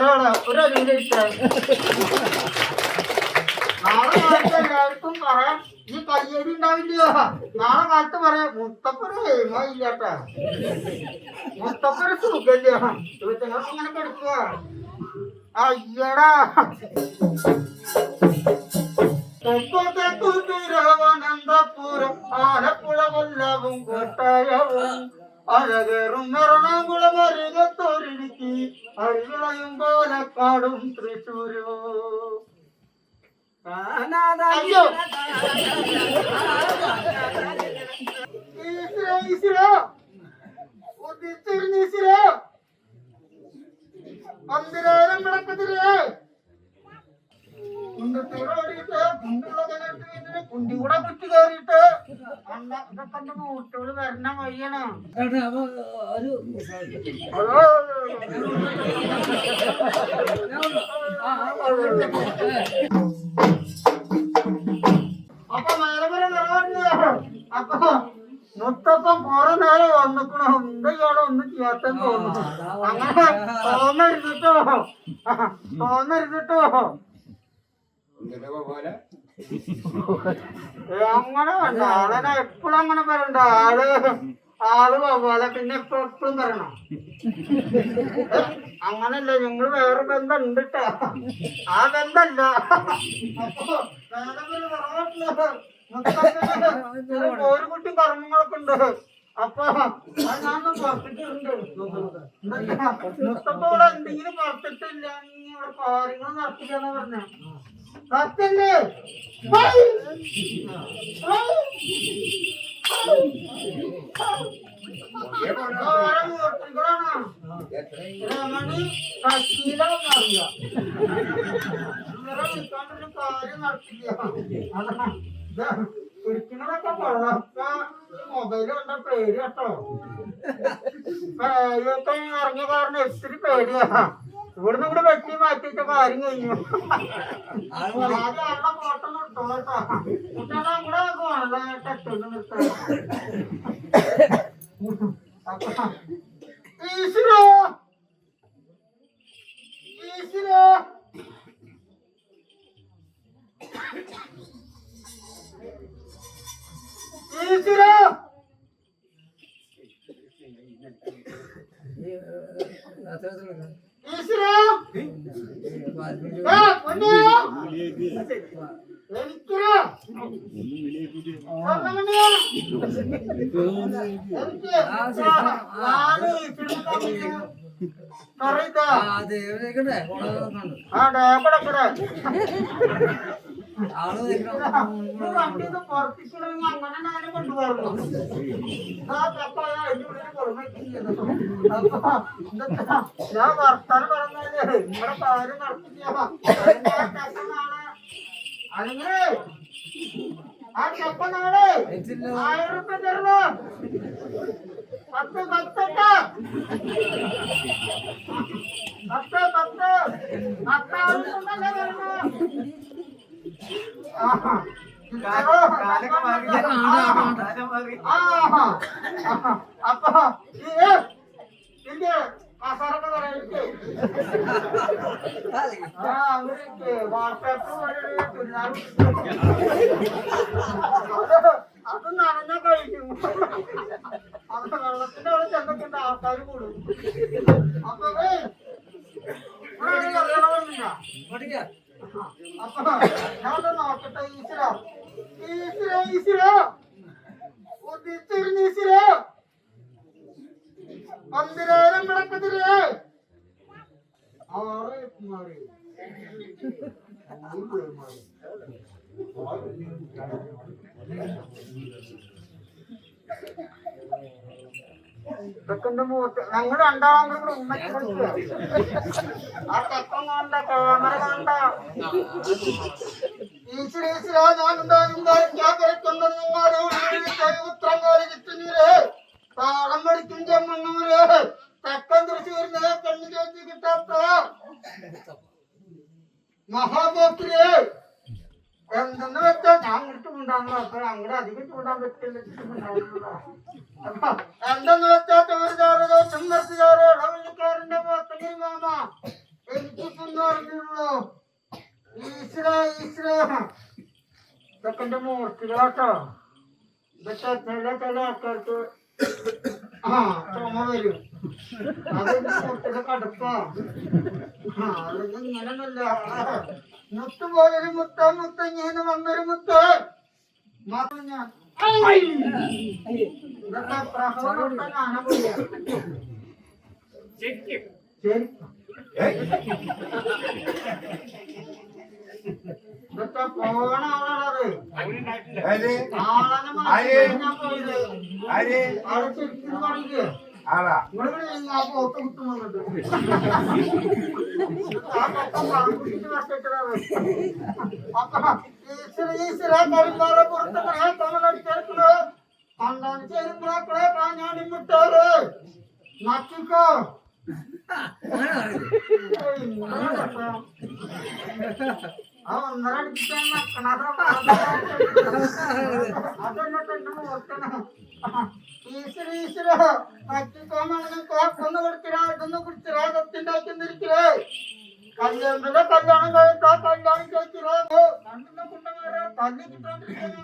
പറയാടാ ഒരു അടിയിലിരിക്കാൻ നാളെ കാലത്ത് എല്ലാവർക്കും പറയാം ഈ കയ്യടി ഉണ്ടാവില്ലയോ നാളെ കാലത്ത് പറയാം മുത്തപ്പന് ഇല്ലാട്ടാ മുത്തപ്പന് സുഖല്ല ഇവറ്റങ്ങൾക്ക് അങ്ങനെ കിടക്കുക അയ്യടാ തിരുവനന്തപുരം ആലപ്പുഴ കൊല്ലവും കോട്ടയവും അഴകേറും എറണാകുളം അരികത്തൊരിടുക്കി അരികളയും പാലക്കാടും തൃശ്ശൂരും പന്തിരേരം വിളക്കത്തിരേ കുണ്ടത്തോടോടിയിട്ട് കുണ്ടി കൂടെ കുറ്റി കയറിയിട്ട് ഇതൊക്കെ എന്റെ മൂട്ടോട് വരണ വഴിയാണ് അപ്പൊ മേലവരെ നിറവാണ് അപ്പൊ മുത്തപ്പം കുറെ നേരം വന്നിക്കണോ എന്തെയ്യാണോ ഒന്നും ചെയ്യാത്ത തോന്നുന്നു അങ്ങനെ തോന്നരുന്നിട്ടോ അങ്ങനെ വേണ്ട ആളെ എപ്പോഴും അങ്ങനെ പറയണ്ട ആള് പോലെ പിന്നെ എപ്പോഴും പറയണം അങ്ങനല്ല ഞങ്ങള് വേറെ ബന്ധം ഉണ്ട് കേട്ടോ ആ ബന്ധല്ല ഒരു കുട്ടി കർമ്മങ്ങളൊക്കെ ഉണ്ട് അപ്പൊ ഞാനൊന്നും പുറത്തിട്ടുണ്ട് മുത്തപ്പ ഇവിടെ എന്തെങ്കിലും പുറത്തിട്ടില്ല ഇവിടെ കാര്യങ്ങൾ നടത്തിക്കാന്ന് പറഞ്ഞ സത്യല്ലേ കാര്യം നടത്തില്ല പിടിക്കണതൊക്കെ കൊള്ളാം മൊബൈല് കണ്ട പേര് കേട്ടോ പേരൊക്കെ ഇറങ്ങിയ കാരണം ഒത്തിരി പേടിയാ ഇവിടുന്ന് കൂടെ വെട്ടി മാറ്റിച്ച കാര്യം കഴിഞ്ഞു ആദ്യം ആളുടെ ഫോട്ടോ നിർത്തോ കേട്ടോ കുട്ടികളെ കൂടെ ടെറ്റൊന്ന് നിർത്താം ഈശ്വരോ ഈശ്വരോ ഈശ്വരോ ഈശ്വരോ അങ്ങനെ കൊണ്ടുപോകുന്നു ഞാൻ വർത്താനം പറഞ്ഞാലേ നിങ്ങളുടെ കാര്യം നടത്തില്ല അല്ലെങ്കിൽ ആ ചെപ്പ നാളെ 1000 രൂപ തരണോ 10 അപ്പൊ ഇല്ലേ കസാറൊക്കെ പറയട്ടെ അവർക്ക് വാട്സാപ്പ് അത് നനഞ്ഞ കഴിക്കും അത് വെള്ളത്തിന്റെ അവിടെ ചെന്നിട്ടുണ്ട് ആൾക്കാർ കൂടും അപ്പൊ അപ്പൊ ഞാൻ നോക്കട്ടെ ഈശ്വര ഈശ്വര ഈശ്വര ഉദിച്ചിരുന്ന ഈശ്വര പന്തിരേരം വിളക്കത്തിരേ 6 മാറി ഇതൊക്കെ മൂത്ത് ഞങ്ങൾ രണ്ടാമത് കൂടെ ഉമ്മച്ച് കളിക്കുക ആ തെക്കം കണ്ട ക്യാമറ കണ്ട ഈശ്വര ഈശ്വര ഞാൻ ഉത്രം പോലെ കിട്ടുന്നീര് താളം പഠിക്കും ചെമ്മണ്ണൂര് തെക്കൻ തൃശ്ശൂരിന് പെണ്ണു ചേച്ചി കിട്ടാത്ത മഹാപോക്തിര് എന്തെന്ന് വെച്ചാൽ ഞാൻ ഇങ്ങോട്ട് ഉണ്ടാകുന്നു അപ്പൊ അങ്ങോട്ട് അധികം ചൂടാൻ പറ്റില്ല അപ്പൊ എന്തെന്ന് വെച്ചാൽ ചോറ് ചോറ് ചോറും നിർത്തി ചോറ് ഇളവള്ളിക്കാരന്റെ പോത്തങ്ങി മാമ എനിക്ക് ഈശ്വര ഇതൊക്കെ എന്റെ മൂർത്തികളാട്ടോ. ഇതൊക്കെ ചില ആൾക്കാർക്ക് ചുമ വരും. അതൊക്കെ മൂർത്തിയുടെ കടുപ്പാ. അതൊന്നും ഇങ്ങനൊന്നുമില്ല. മുത്ത് പോലൊരു മുത്ത് ഇങ്ങനെ വന്നൊരു മുത്ത് മാത്രം ഞാൻ ഇതൊക്കെ പ്രസവം ഞാനാ പോയ ശരി. ഇതൊക്കെ പോണ ആളാണത്. ആളെ ഞാൻ പോയത് ആളെ ശരിക്കും പറയില്ലേ ആ പോത്ത് കുത്തു വന്നിട്ട് ആ പക്കം പാമ്പുടിച്ച് വച്ചിട്ടത്. അപ്പൊ ഈശ്വര കരിമാറ പുറത്ത് തമിഴടിച്ചെടുക്കണോ കണ്ടാണ് ചേരുമ്പോഴേ കാഞ്ഞാടി മുട്ടാറ് നക്കിക്കോ. ആ ഒന്നര അടിച്ചിട്ടാണ് നക്കണത്. അതെന്നെ തന്നെ ഓർക്കണം. ഈശ്വര നക്കിക്കോന്ന് കൊടുത്തിരാ ഇതൊന്ന് കുടിച്ചിരാ തൊത്തിണ്ടാക്കിന്നിരിക്കേ. കല്യാണം കഴിച്ചാ കല്യാണം കഴിച്ചിരോ കണ്ണിന്റെ കുണ്ടമാരെ തല്ലി കിട്ടാണ്ടിരിക്കുന്നു.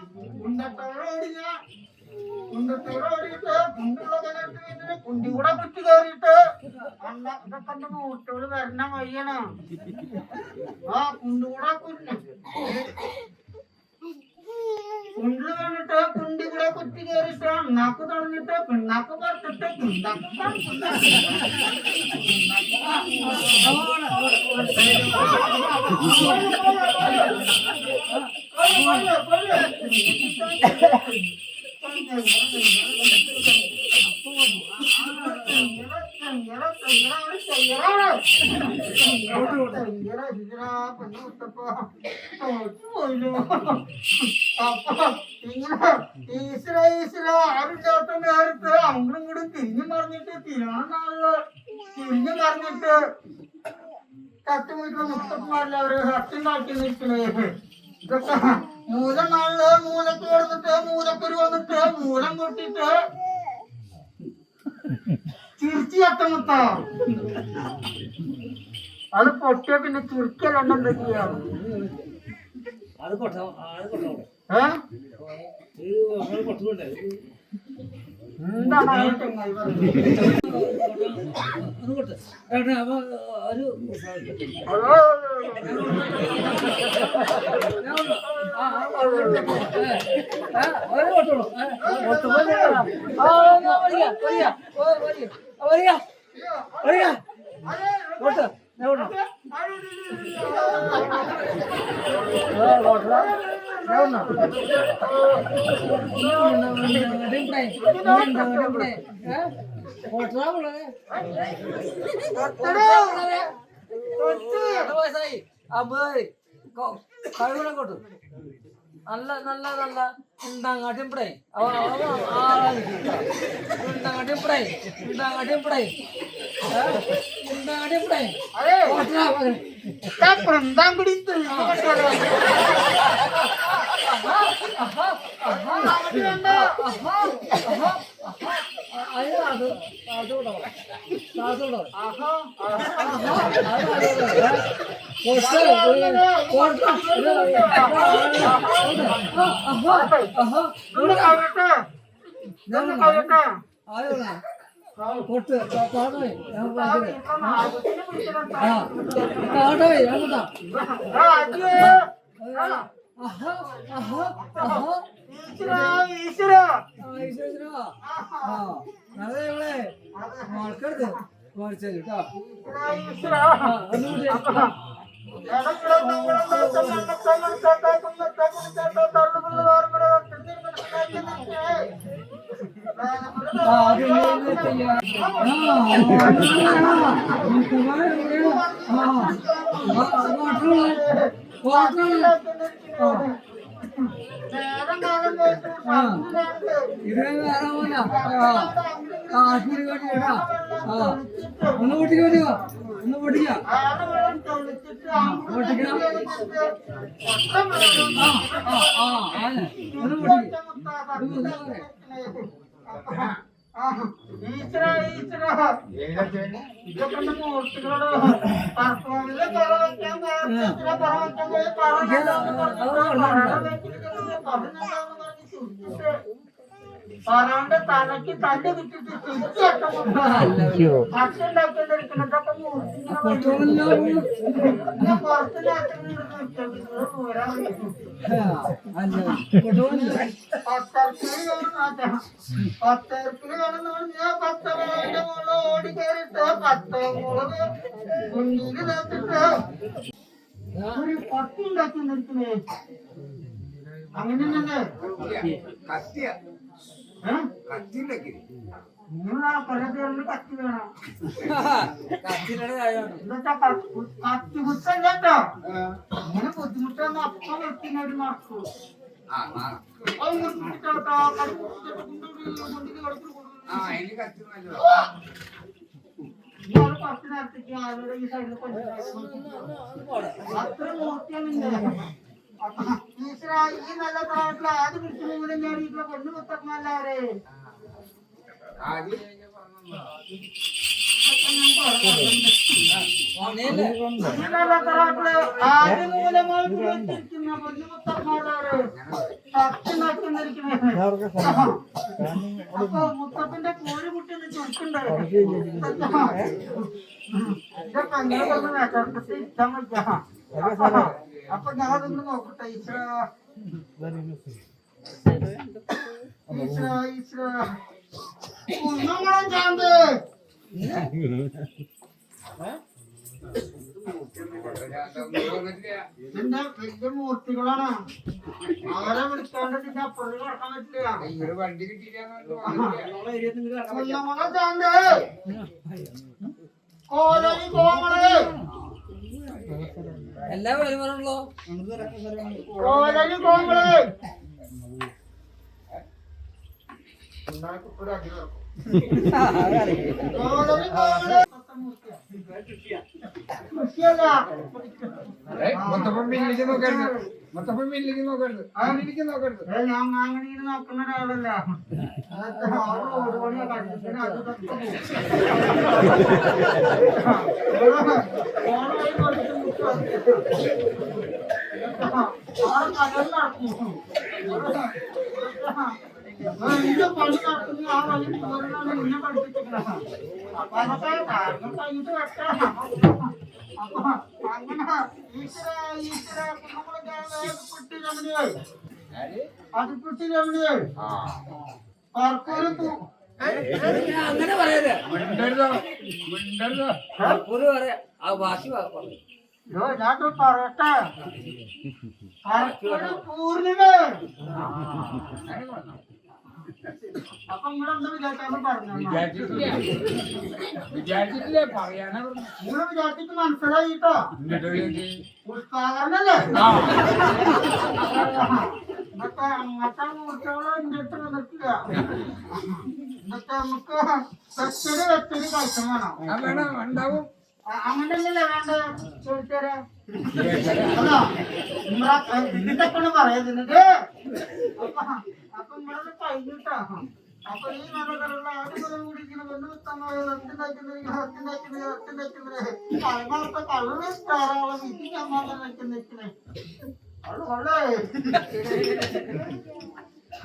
കുണ്ടത്തോടെ ഓടിയിട്ട് കുണ്ടുള്ള കിണറ്റ് കുണ്ടി കൂടെ കുറ്റി കയറിയിട്ട് ഇതൊക്കെ എന്റെ മൂട്ടോട് വരണ വയ്യണ. ആ കുണ്ടുകൂടെ കുണ്ടില് വന്നിട്ട് കുണ്ടി കൂടെ കുറ്റി കയറിയിട്ട് അണ്ണാക്ക് തടഞ്ഞിട്ട് പിണ്ണാക്ക് പറത്തിട്ട് ഈശ്വര ആരുമില്ലാത്ത നേരത്ത് അങ്ങോട്ടും കൂടി തിരിഞ്ഞു മറിഞ്ഞിട്ട് തിരിഞ്ഞു മറിഞ്ഞിട്ട് തട്ടുമുട്ടുള്ള മുത്തപ്പന്മാരിൽ അവര് ഹട്ടുണ്ടാക്കി നിൽക്കണേ. ഇതൊക്കെ മൂലം നാളില് മൂലക്ക് കിടന്നിട്ട് മൂലക്കൊരു വന്നിട്ട് മൂലം കൊട്ടിട്ട് ചിരിച്ചു ചട്ടമുത്ത. അത് പൊട്ടിയ പിന്നെ ചിരിക്കല്ലെണ്ണം എന്താ ചെയ്യാ? എന്താണ് ചങ്ങായി നല്ല നല്ല നല്ല ഉണ്ടാങ്ങാട്ടിയും പിടേ ഉണ്ടാങ്ങാട്ടിയും പിടേ ഉണ്ടാങ്ങാട്ടിയും പിടേ ഉണ്ടാങ്ങാട്ടിയും പിടേ ഇതൊക്കെ മൂർത്തികളോട് പറഫോമിലെ കറ വെക്കാൻ പറയാണ്ട് തലക്ക് തല്ല് കിട്ടിട്ട് അച്ഛണ്ടാക്കിയിരിക്കുന്നതൊക്കെ ഓടി കയറിട്ട് 10 മുളക് മുന്നിൽ നേത്തിട്ട് ഒരു 10 ഉണ്ടാക്കി നിൽക്കുന്നേ അങ്ങനെ തന്നെ നിങ്ങളാ പലതരം കത്തി വേണം എന്നുവെച്ചാ കത്തി കുത്തല്ല കേട്ടോ ഇങ്ങനെ ബുദ്ധിമുട്ടൊന്നും അപ്പം വെട്ടിനൊരു നടക്കൂ അത് മുറിച്ചിട്ടോ ഇയാള് 10 നേരത്തേക്ക് ആളുടെ ഈ സൈഡിൽ അത്ര മൂർത്തിയാണില്ലേ ഈശ്വര ഈ നല്ല പ്രായത്തില് ആദ്യം പിടിച്ചു പോകുന്നത് ഞാൻ ഇവിടെ കൊണ്ടു കുത്തർന്നല്ലാവരെ ആദ്യം മൂലമായിട്ട് വെച്ചിരിക്കുന്ന പൊന്നു മുത്തപ്പന്മാരെ അപ്പൊ മുത്തപ്പന്റെ കോഴി കുട്ടിന്ന് ചുരുക്കുണ്ട് ഇതൊക്കെ അങ്ങനെ കൊണ്ട് നേട്ടത്തെ ഇഷ്ടം വയ്ക്കാം അപ്പൊ ഞാനൊന്ന് നോക്കട്ടെ ഈശ്വര ഈശ്വര ഈശ്വര കുന്നമണം ചാന്ത് ഇതിന്റെ വലിയ മൂർത്തികളാണ് അവരെ വിളിക്കാണ്ട് ഇതിന്റെ അപ്പുറത്ത് നടക്കാൻ പറ്റില്ല കുന്നമണം ചാന്ത് കോലി കോമള് എല്ലാ വരുമാനമുള്ളോ കോലി കോമള് ഞാൻ അങ്ങനെ നോക്കുന്ന ഒരാളല്ല എന്റെ പണി നടത്തുന്ന ആ വഴി പോരാണ് എന്നെ പഠിപ്പിച്ചിട്ടുള്ളത് അപ്പൊ അതൊക്കെ കാരണം കഴിഞ്ഞിട്ട് വെക്കാം അപ്പൊ അങ്ങനെ ഈശ്വര ഈശ്വര അതിപ്പെട്ടി രമണിയെ പറക്കൂര് അങ്ങനെ പറയരുത് പറയാ ആ ബാക്കി പറഞ്ഞു ഞാൻ പറയട്ടെ പറക്കൂര് പൂർണിമ അപ്പൊ നിങ്ങളെന്താ വിചാരിച്ചാലും പറഞ്ഞു വിചാരിച്ചിട്ടില്ലേ പറയാനാ നിങ്ങൾ വിചാരിച്ചിട്ട് മനസ്സിലായിട്ടോ പുഷ്പാകരനല്ലേ ഇന്നത്തെ അങ്ങനത്തെ മൂർച്ചകളോ എന്റെ അടുത്ത് വന്നിട്ടില്ല ഇന്നത്തെ നമുക്ക് വെച്ചൊരു കഴിച്ചു വേണം വേണം ഉണ്ടാവും അങ്ങനെയല്ലേ വേണ്ട ചോദിച്ചാരെ അല്ലോ ഇതിന്റെക്കാണ് പറയുന്നത് അപ്പൊ നിങ്ങളത് കഴിഞ്ഞിട്ടാ അപ്പൊ ഈ നല്ലതരമുള്ള ആടുകളും കുടിക്കുന്ന അങ്ങനത്തെ കള്ള് ധാരാളം ഇത് ഞമ്മളെ നിൽക്കുന്നേ അവിടെ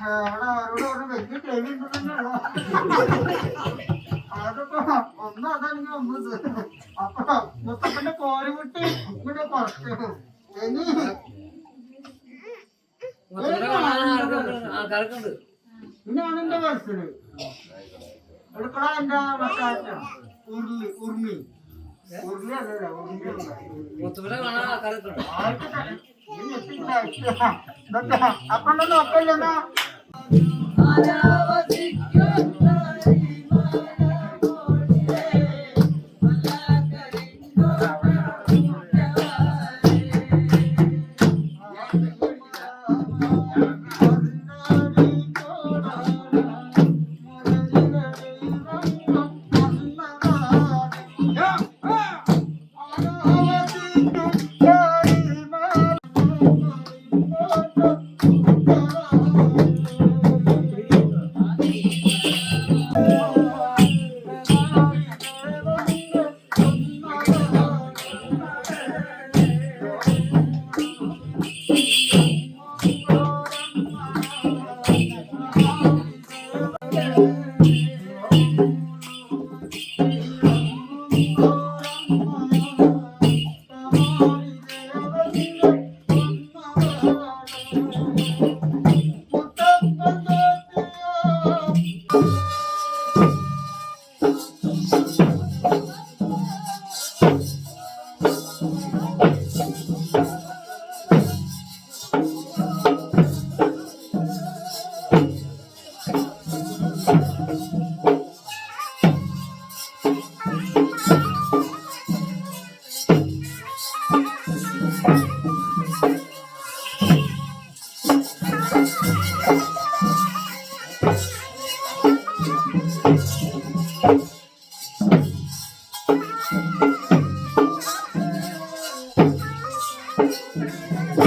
ആരോട് വലിയ കേൾവി ഉണ്ടെന്നാണോ അതിപ്പോ ഒന്നും അതാണെങ്കിൽ ഒന്നത് അപ്പൊ മുത്തപ്പന്റെ കോരിവിട്ട് ഇവിടെ കുറച്ചു ഇനി ആൾക്കാർക്കുണ്ട് ഇനിയാണ് എന്റെ മനസ്സില് എടുക്കണ എന്റെ മസാറ്റ ഉരുളി ഉരുളി ഉരുളി അല്ലല്ല ഉരുളി മുത്തുപിടെ കാണാൻ ആൾക്കാർക്കുണ്ട് അപ്പൊ നോക്കല്ലെന്നാ ആ